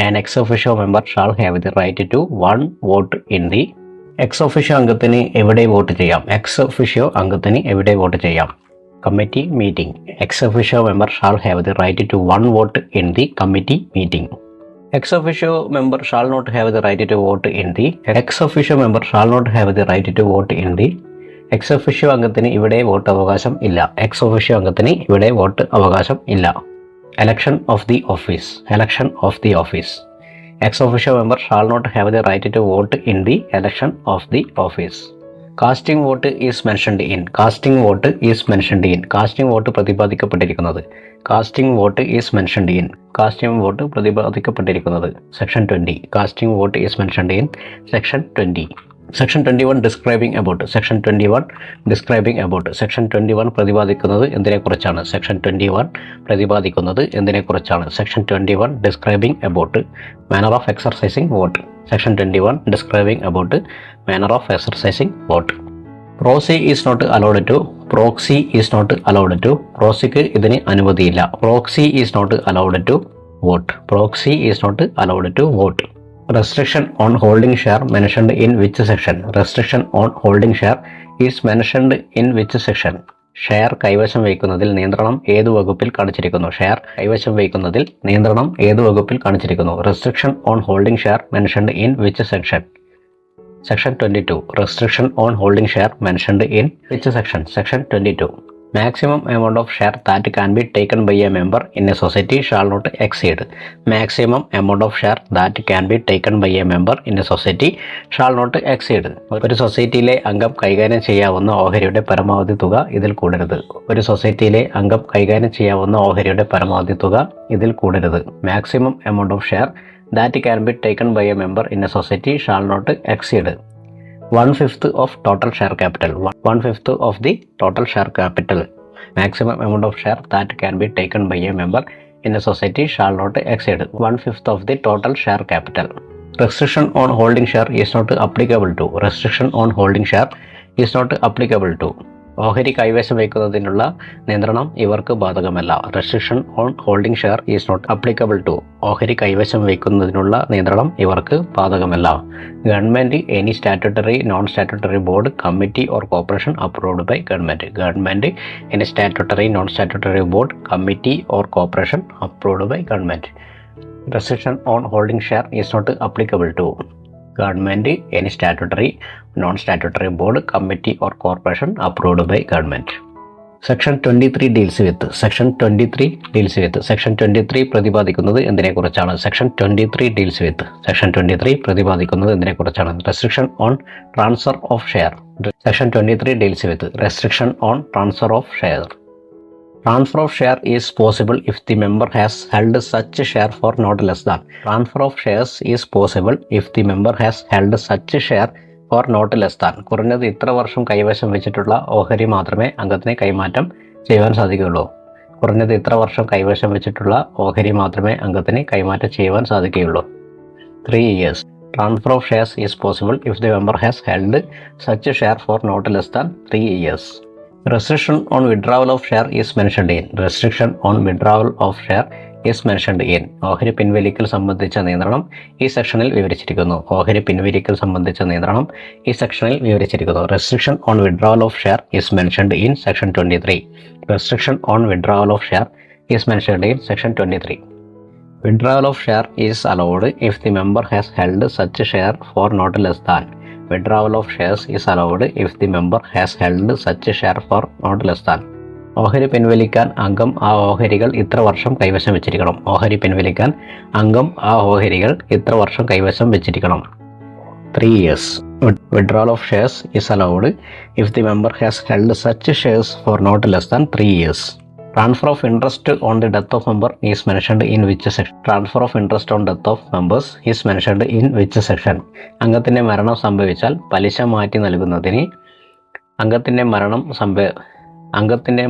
An ex officio member shall have the right to one vote in the ex officio അംഗത്തിന് എവിടെ vote ചെയ്യാം? X officio അംഗത്തിന് എവിടെ vote ചെയ്യാം? Committee meeting. Ex officio member shall have the right to one vote in the committee meeting. Ex officio member shall not have the right to vote in the ex officio member shall not have the right to vote in the ex officio അംഗത്തിന് ഇവിടെ vote അവകാശം ഇല്ല. X officio അംഗത്തിന് ഇവിടെ vote അവകാശം ഇല്ല. Election of the office. Election of the office. Ex officio member shall not have the right to vote in the election of the office. Casting vote is mentioned in. Casting vote is mentioned in. Casting vote പ്രതിപാദിക്കപ്പെട്ടിരിക്കുന്നത്. Casting vote is mentioned in. Casting vote പ്രതിപാദിക്കപ്പെട്ടിരിക്കുന്നത്. Section 20. Casting vote is mentioned in Section 20. Section 21 describing about. Section 21 describing about. Section 21 പ്രതിപാദിക്കുന്നത് എന്തിനെക്കുറിച്ചാണ്? Section 21 പ്രതിപാദിക്കുന്നത് എന്തിനെക്കുറിച്ചാണ്? Section 21 describing about manner of exercising vote. Section 21 describing about manner of exercising vote. Proxy is not allowed to. Proxy is not allowed to. പ്രോക്സിക്ക് ഇതിന് അനുമതിയില്ല. Proxy is not allowed to vote. Proxy is not allowed to vote. Restriction on holding share mentioned in which section? Restriction on holding share is mentioned in which section? Share കൈവശം വയ്ക്കുന്നതിൽ നിയന്ത്രണം ഏതു വകുപ്പിൽ കാണിച്ചിരിക്കുന്നു? Share കൈവശം വയ്ക്കുന്നതിൽ നിയന്ത്രണം ഏതു വകുപ്പിൽ കാണിച്ചിരിക്കുന്നു? Restriction on holding share mentioned in which section? Section 22. Restriction on holding share mentioned in which section? Section 22. Maximum amount of share that can be taken by a member in a society shall not exceed. Maximum amount of share that can be taken by a member in a society shall not exceed. ഒരു സൊസൈറ്റിയിലെ അംഗം കൈകാര്യം ചെയ്യാവുന്ന ഓഹരിയുടെ പരമാവധി തുക ഇതിൽ കൂടരുത്. ഒരു സൊസൈറ്റിയിലെ അംഗം കൈകാര്യം ചെയ്യാവുന്ന ഓഹരിയുടെ പരമാവധി തുക ഇതിൽ കൂടരുത്. Maximum amount of share that can be taken by a member in a society shall not exceed 1/5 of total share capital. 1/5 of the total share capital. Maximum amount of share that can be taken by a member in a society shall not exceed 1/5 of the total share capital. Restriction on holding share is not applicable to. Restriction on holding share is not applicable to. ഓഹരി കൈവശം വയ്ക്കുന്നതിനുള്ള നിയന്ത്രണം ഇവർക്ക് ബാധകമല്ല. Restriction on holding share is not applicable to. ഓഹരി കൈവശം വയ്ക്കുന്നതിനുള്ള നിയന്ത്രണം ഇവർക്ക് ബാധകമല്ല. Government any statutory non statutory board committee or corporation approved by government. Government any statutory non statutory board committee or corporation approved by government. Restriction on holding share is not applicable to. Government, any statutory, non-statutory board, committee or corporation approved by government. Section 23 deals with. Section 23 deals with. Section 23 പ്രതിപാദിക്കുന്നത് എന്തിനെക്കുറിച്ചാണ്? Section 23 deals with. Section 23 പ്രതിപാദിക്കുന്നത് എന്തിനെക്കുറിച്ചാണ്? Restriction on transfer of share. Section 23 deals with restriction on transfer of share. Transfer of share is possible if the member has held such share for not less than. Transfer of shares is possible if the member has held such share for not less than. കുറഞ്ഞത് ഇത്ര വർഷം കൈവശം വെച്ചിട്ടുള്ള ഓഹരി മാത്രമേ അംഗത്തിന് കൈമാറ്റം ചെയ്യുവാൻ സാധിക്കുകയുള്ളൂ. കുറഞ്ഞത് ഇത്ര വർഷം കൈവശം വെച്ചിട്ടുള്ള ഓഹരി മാത്രമേ അംഗത്തിന് കൈമാറ്റം ചെയ്യുവാൻ സാധിക്കുകയുള്ളൂ. 3 years. Transfer of shares is possible if the member has held such share for not less than 3 years. Restriction on withdrawal of share is mentioned in. Restriction on withdrawal of share is mentioned in. ഓഹരി പിൻവലിക്കൽ സംബന്ധിച്ച നിയന്ത്രണം ഈ സെക്ഷനിൽ വിവരിച്ചിരിക്കുന്നു. ഓഹരി പിൻവലിക്കൽ സംബന്ധിച്ച നിയന്ത്രണം ഈ സെക്ഷനിൽ വിവരിച്ചിരിക്കുന്നു. Restriction on withdrawal of share is mentioned in Section 23. Restriction on withdrawal of share is mentioned in Section 23. Withdrawal of share is allowed if the member has held such share for not less than. Withdrawal of shares is allowed if the member has held such share for not less than. ഓഹരി പിൻവലിക്കാൻ അംഗം ആ ഓഹരികൾ ഇത്ര വർഷം കൈവശം വെച്ചിരിക്കണം. ഓഹരി പിൻവലിക്കാൻ അംഗം ആ ഓഹരികൾ ഇത്ര വർഷം കൈവശം വെച്ചിരിക്കണം. 3 years. Withdrawal of shares is allowed if the member has held such shares for not less than 3 years. Transfer of interest on the death of member is mentioned in which section? Transfer of interest on death of members is mentioned in which section? അംഗത്തിൻ്റെ മരണം സംഭവിച്ചാൽ പലിശ മാറ്റി നൽകുന്നതിന് അംഗത്തിൻ്റെ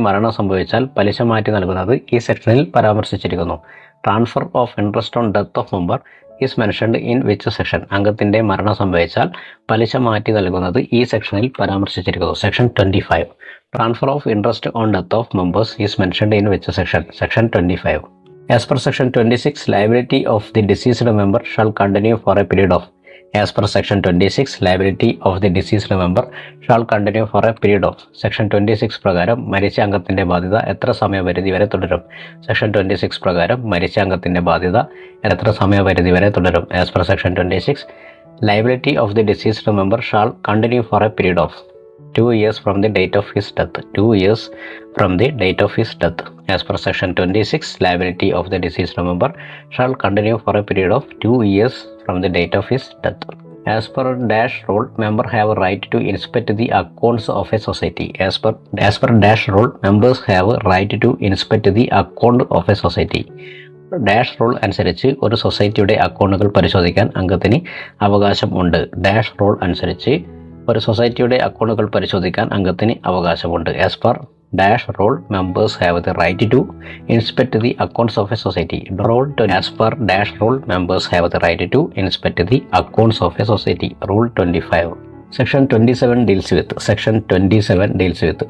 മരണം സംഭവിച്ചാൽ പലിശ മാറ്റി നൽകുന്നത് ഈ സെക്ഷനിൽ പരാമർശിച്ചിരിക്കുന്നു. Transfer of interest on death of member is mentioned in which section? അംഗത്തിൻ്റെ മരണം സംഭവിച്ചാൽ പലിശ മാറ്റി നൽകുന്നത് ഈ സെക്ഷനിൽ പരാമർശിച്ചിരിക്കുന്നു. Section 25. Transfer of interest on death of members is mentioned in which section? Section 25. As per section 26, liability of the deceased member shall continue for a period of. As per section 26, liability of the deceased member shall continue for a period of. Section 26 പ്രകാരം മരിച്ച അംഗത്തിന്റെ ബാധ്യത എത്ര സമയപരിധി വരെ തുടരും? Section 26 പ്രകാരം മരിച്ച അംഗത്തിന്റെ ബാധ്യത എത്ര സമയപരിധി വരെ തുടരും? As per section 26, liability of the deceased member shall continue for a period of 2 years from the date of his death. 2 years from the date of his death. As per section 26, liability of the deceased member shall continue for a period of 2 years from the date of his death. As per dash rule, member have a right to inspect the accounts of a society. As per dash rule, members have a right to inspect the account of a society. Dash rule അനുസരിച്ച് ഒരു സൊസൈറ്റിയുടെ അക്കൗണ്ടുകൾ പരിശോധിക്കാൻ അംഗത്തിന് അവകാശം ഉണ്ട്. Dash rule അനുസരിച്ച് ഒരു സൊസൈറ്റിയുടെ അക്കൗണ്ടുകൾ പരിശോധിക്കാൻ അംഗത്തിന് അവകാശമുണ്ട്. As per dash rule, members have the right to inspect the accounts of a society. As per dash rule, members have the right to inspect the accounts of a society. Rule 25. Section 27 deals with.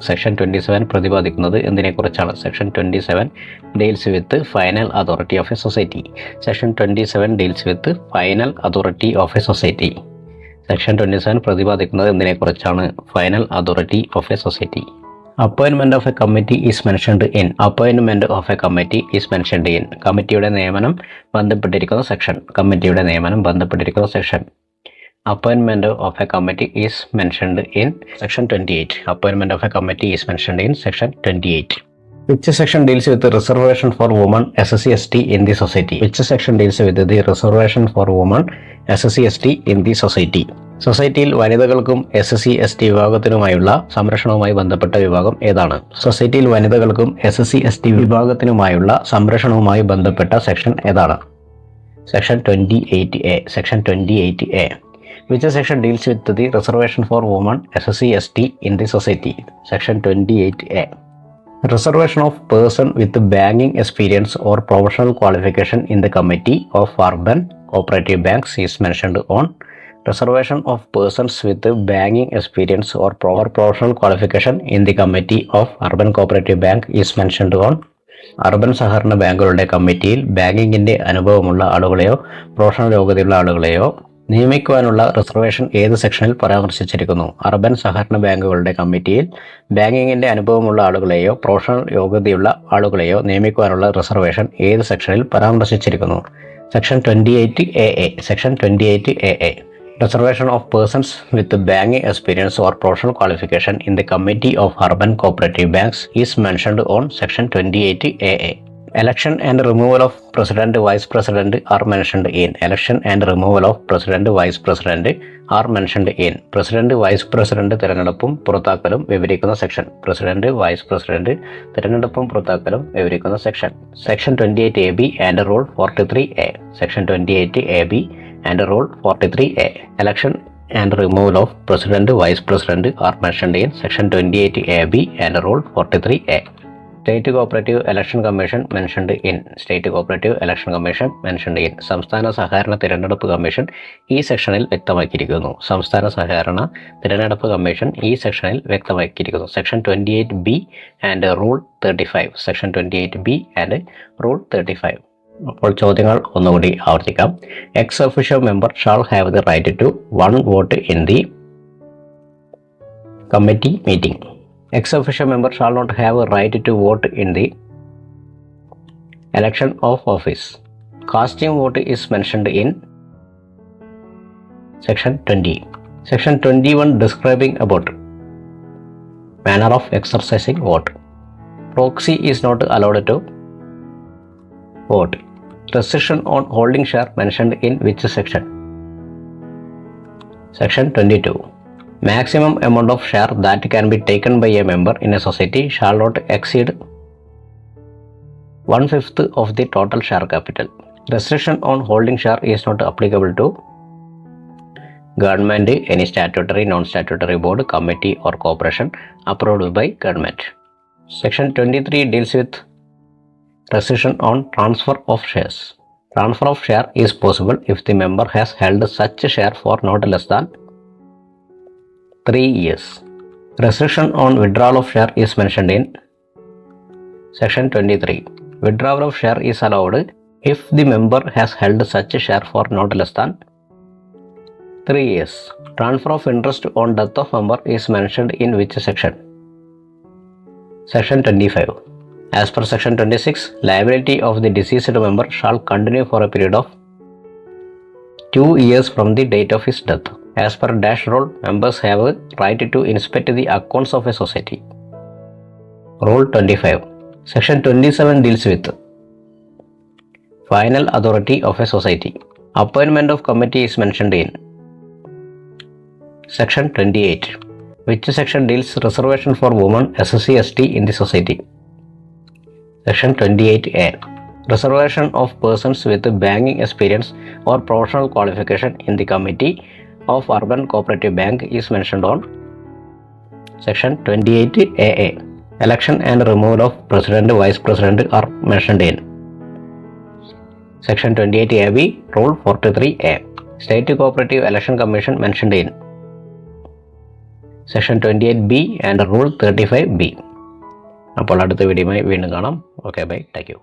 Section 27 പ്രതിപാദിക്കുന്നത് എന്തിനെക്കുറിച്ചാണ്? Section 27 deals with final authority of a society. Section 27 deals with final authority of a society. Section 27 പ്രതിപാദിക്കുന്നത് എന്തിനെക്കുറിച്ചാണ്? Final authority of a society. അപ്പോയിൻമെന്റ് of A committee is mentioned in. അപ്പോയിൻമെന്റ് of A committee is mentioned in. കമ്മിറ്റിയുടെ നിയമനം ബന്ധപ്പെട്ടിരിക്കുന്ന section. കമ്മിറ്റിയുടെ നിയമനം ബന്ധപ്പെട്ടിരിക്കുന്ന section. Appointment of a committee is mentioned in section 28. Appointment of a committee is mentioned in section 28. Which section deals with the reservation for women, SC/ST in the society? Which section deals with the reservation for women, SC/ST in the society? സൊസൈറ്റിയിൽ വനിതകൾക്കും SC/ST വിഭാഗത്തിനുമായുള്ള സംരക്ഷണവുമായി ബന്ധപ്പെട്ട വിഭാഗം ഏതാണ്? സൊസൈറ്റിയിൽ വനിതകൾക്കും SC/ST വിഭാഗത്തിനുമായുള്ള സംരക്ഷണവുമായി ബന്ധപ്പെട്ട section ഏതാണ്? Section 28A. Section 28A. Which section deals with the reservation for women, SC/ST in the society? Section 28A. Reservation of person with banking experience or professional qualification in the committee of urban cooperative banks is mentioned on. Reservation of persons with banking experience or professional qualification in the committee of urban cooperative bank is mentioned on. Urban സഹകരണ ബാങ്കുകളുടെ കമ്മിറ്റിയിൽ ബാങ്കിങ്ങിന്റെ അനുഭവമുള്ള ആളുകളെയോ professional യോഗ്യതയുള്ള ആളുകളെയോ നിയമിക്കുവാനുള്ള reservation ഏത് സെക്ഷനിൽ പരാമർശിച്ചിരിക്കുന്നു? Urban സഹകരണ ബാങ്കുകളുടെ കമ്മിറ്റിയിൽ ബാങ്കിങ്ങിന്റെ അനുഭവമുള്ള ആളുകളെയോ professional യോഗ്യതയുള്ള ആളുകളെയോ നിയമിക്കുവാനുള്ള റിസർവേഷൻ ഏത് സെക്ഷനിൽ പരാമർശിച്ചിരിക്കുന്നു? Section 28AA. Section 28AA. Reservation of persons with banking experience or professional qualification in the committee of urban cooperative banks is mentioned on section 28AA. Election and removal of president, vice president are mentioned in. Election and removal of president, vice president are mentioned in. President, vice president തിരഞ്ഞെടുപ്പും പുറത്താക്കലും വിവരിക്കുന്ന section. President, vice president തിരഞ്ഞെടുപ്പും പുറത്താക്കലും വിവരിക്കുന്ന section. Section 28AB and Rule 43A. Section 28AB and Rule 43A. Election and removal of president, vice president are mentioned in section 28AB and Rule 43A. State Cooperative Election Commission mentioned in. State Cooperative Election Commission mentioned in. സംസ്ഥാന സഹകരണ തിരഞ്ഞെടുപ്പ് commission ഈ സെക്ഷനിൽ വ്യക്തമാക്കിയിരിക്കുന്നു. സംസ്ഥാന സഹകരണ തിരഞ്ഞെടുപ്പ് commission ഈ സെക്ഷനിൽ വ്യക്തമാക്കിയിരിക്കുന്നു. Section 28B and Rule 35. Section 28B and Rule 35. അപ്പോൾ ചോദ്യങ്ങൾ ഒന്നുകൂടി ആവർത്തിക്കാം. Ex officio member shall have the right to 1 vote in the committee meeting. Ex officio member shall not have a right to vote in the election of office. Casting vote is mentioned in section 20. Section 21 describing about manner of exercising vote. Proxy is not allowed to vote. Restriction on holding share mentioned in which section? Section 22. Maximum amount of share that can be taken by a member in a society shall not exceed 1/5 of the total share capital. Restriction on holding share is not applicable to government, any statutory, non-statutory board, committee or corporation approved by government. Section 23 deals with restriction on transfer of shares. Transfer of share is possible if the member has held such share for not less than 3 years. Restriction on withdrawal of share is mentioned in section 23. Withdrawal of share is allowed if the member has held such share for not less than 3 years. Transfer of interest on death of member is mentioned in which section? Section 25. As per section 26, liability of the deceased member shall continue for a period of 2 years from the date of his death. As per dash rule, members have a right to inspect the accounts of a society. Rule 25. Section 27 deals with final authority of a society. Appointment of committee is mentioned in Section 28. Which section deals reservation for women, SC, ST in the society? Section 28A. Reservation of persons with banking experience or professional qualification in the committee of Urban Cooperative Bank is mentioned on Section 28AA. Election and removal of President, Vice President are mentioned in Section 28AB, Rule 43A. State Cooperative Election Commission mentioned in Section 28B and Rule 35B. അപ്പോൾ അടുത്ത വീഡിയോയുമായി വീണ്ടും കാണാം. Okay bye, thank you.